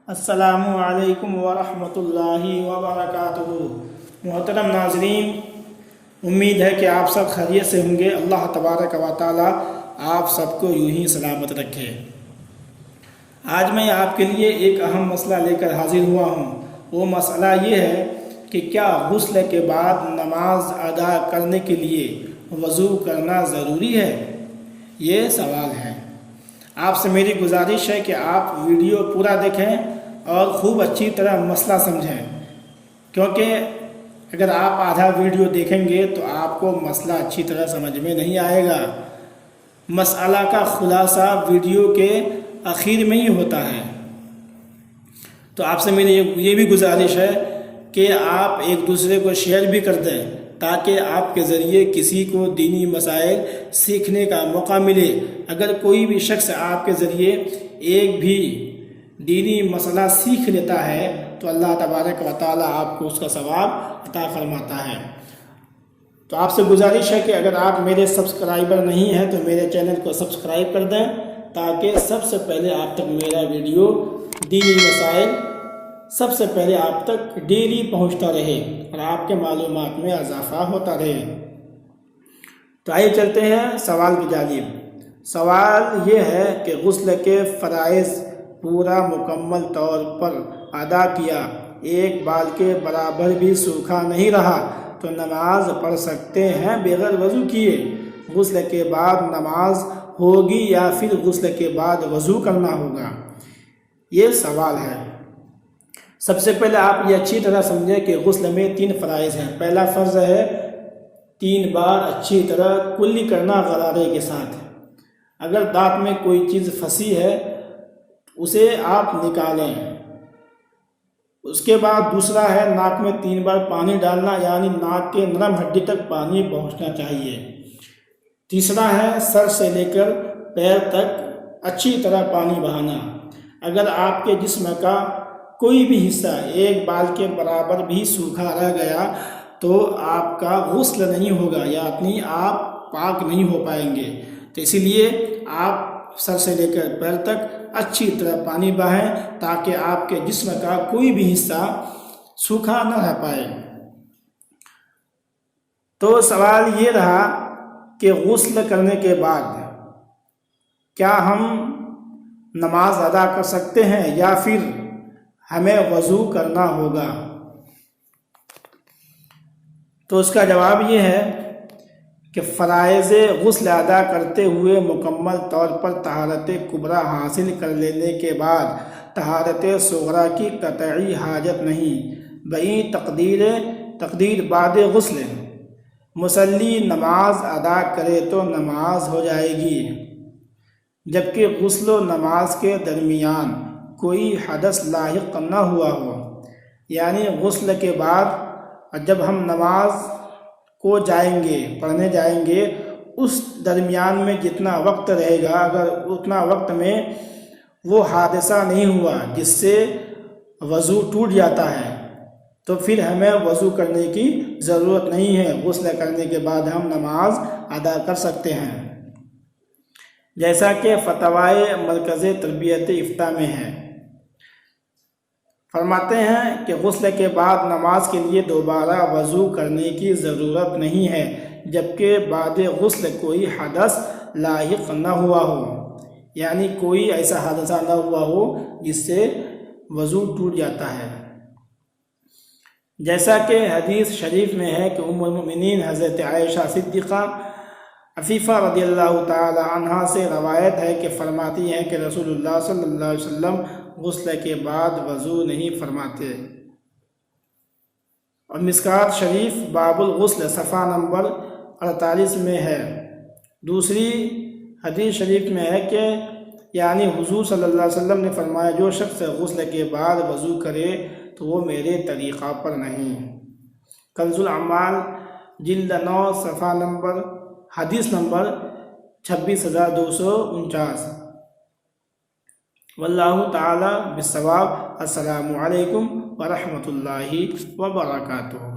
السلام علیکم ورحمۃ اللہ وبرکاتہ۔ محترم ناظرین، امید ہے کہ آپ سب خیریت سے ہوں گے۔ اللہ تبارک و تعالی آپ سب کو یوں ہی سلامت رکھے۔ آج میں آپ کے لیے ایک اہم مسئلہ لے کر حاضر ہوا ہوں۔ وہ مسئلہ یہ ہے کہ کیا غسل کے بعد نماز ادا کرنے کے لیے وضو کرنا ضروری ہے؟ یہ سوال ہے۔ آپ سے میری گزارش ہے کہ آپ ویڈیو پورا دیکھیں اور خوب اچھی طرح مسئلہ سمجھیں، کیونکہ اگر آپ آدھا ویڈیو دیکھیں گے تو آپ کو مسئلہ اچھی طرح سمجھ میں نہیں آئے گا۔ مسئلہ کا خلاصہ ویڈیو کے آخر میں ہی ہوتا ہے۔ تو آپ سے میری یہ بھی گزارش ہے کہ آپ ایک دوسرے کو شیئر بھی کر دیں، تاکہ آپ کے ذریعے کسی کو دینی مسائل سیکھنے کا موقع ملے۔ اگر کوئی بھی شخص آپ کے ذریعے ایک بھی دینی مسئلہ سیکھ لیتا ہے تو اللہ تبارک و تعالی آپ کو اس کا ثواب عطا فرماتا ہے۔ تو آپ سے گزارش ہے کہ اگر آپ میرے سبسکرائبر نہیں ہیں تو میرے چینل کو سبسکرائب کر دیں، تاکہ سب سے پہلے آپ تک میرا ویڈیو دینی مسائل سب سے پہلے آپ تک ڈیلی پہنچتا رہے اور آپ کے معلومات میں اضافہ ہوتا رہے۔ تو آئیے چلتے ہیں سوال کی جانب۔ سوال یہ ہے کہ غسل کے فرائض پورا مکمل طور پر ادا کیا، ایک بال کے برابر بھی سوکھا نہیں رہا تو نماز پڑھ سکتے ہیں بغیر وضو کیے؟ غسل کے بعد نماز ہوگی یا پھر غسل کے بعد وضو کرنا ہوگا؟ یہ سوال ہے۔ سب سے پہلے آپ یہ اچھی طرح سمجھیں کہ غسل میں 3 فرائض ہیں۔ پہلا فرض ہے 3 بار اچھی طرح کلی کرنا غرارے کے ساتھ۔ اگر دانت میں کوئی چیز پھنسی ہے اسے آپ نکالیں۔ اس کے بعد دوسرا ہے ناک میں 3 بار پانی ڈالنا، یعنی ناک کے نرم ہڈی تک پانی پہنچنا چاہیے۔ تیسرا ہے سر سے لے کر پیر تک اچھی طرح پانی بہانا۔ اگر آپ کے جسم کا کوئی بھی حصہ ایک بال کے برابر بھی سوکھا رہ گیا تو آپ کا غسل نہیں ہوگا، یعنی آپ پاک نہیں ہو پائیں گے۔ تو اسی لیے آپ سر سے لے کر پیر تک اچھی طرح پانی بہائیں تاکہ آپ کے جسم کا کوئی بھی حصہ سوکھا نہ رہ پائے۔ تو سوال یہ رہا کہ غسل کرنے کے بعد کیا ہم نماز ادا کر سکتے ہیں یا پھر ہمیں وضو کرنا ہوگا؟ تو اس کا جواب یہ ہے کہ فرائض غسل ادا کرتے ہوئے مکمل طور پر طہارت کبریٰ حاصل کر لینے کے بعد طہارت صغریٰ کی قطعی حاجت نہیں۔ بئی تقدیر بعد غسل مصلی نماز ادا کرے تو نماز ہو جائے گی، جبکہ غسل و نماز کے درمیان کوئی حدث لاحق نہ ہوا ہو۔ یعنی غسل کے بعد جب ہم نماز کو جائیں گے، پڑھنے جائیں گے، اس درمیان میں جتنا وقت رہے گا، اگر اتنا وقت میں وہ حادثہ نہیں ہوا جس سے وضو ٹوٹ جاتا ہے تو پھر ہمیں وضو کرنے کی ضرورت نہیں ہے۔ غسل کرنے کے بعد ہم نماز ادا کر سکتے ہیں، جیسا کہ فتوائے مرکز تربیت افتاء میں ہے۔ فرماتے ہیں کہ غسل کے بعد نماز کے لیے دوبارہ وضو کرنے کی ضرورت نہیں ہے، جبکہ بعد غسل کوئی حدث لاحق نہ ہوا ہو، یعنی کوئی ایسا حادثہ نہ ہوا ہو جس سے وضو ٹوٹ جاتا ہے۔ جیسا کہ حدیث شریف میں ہے کہ ام المؤمنین حضرت عائشہ صدیقہ عفیفہ رضی اللہ تعالی عنہا سے روایت ہے کہ فرماتی ہیں کہ رسول اللہ صلی اللہ علیہ وسلم غسل کے بعد وضو نہیں فرماتے۔ اور مشکوٰۃ شریف باب الغسل صفحہ نمبر 48 میں ہے۔ دوسری حدیث شریف میں ہے کہ یعنی حضور صلی اللہ علیہ وسلم نے فرمایا جو شخص غسل کے بعد وضو کرے تو وہ میرے طریقہ پر نہیں۔ کنز الاعمال جلد 9 صفحہ نمبر حدیث نمبر 26249۔ واللہ تعالی بالصواب۔ السلام علیکم ورحمۃ اللہ وبرکاتہ۔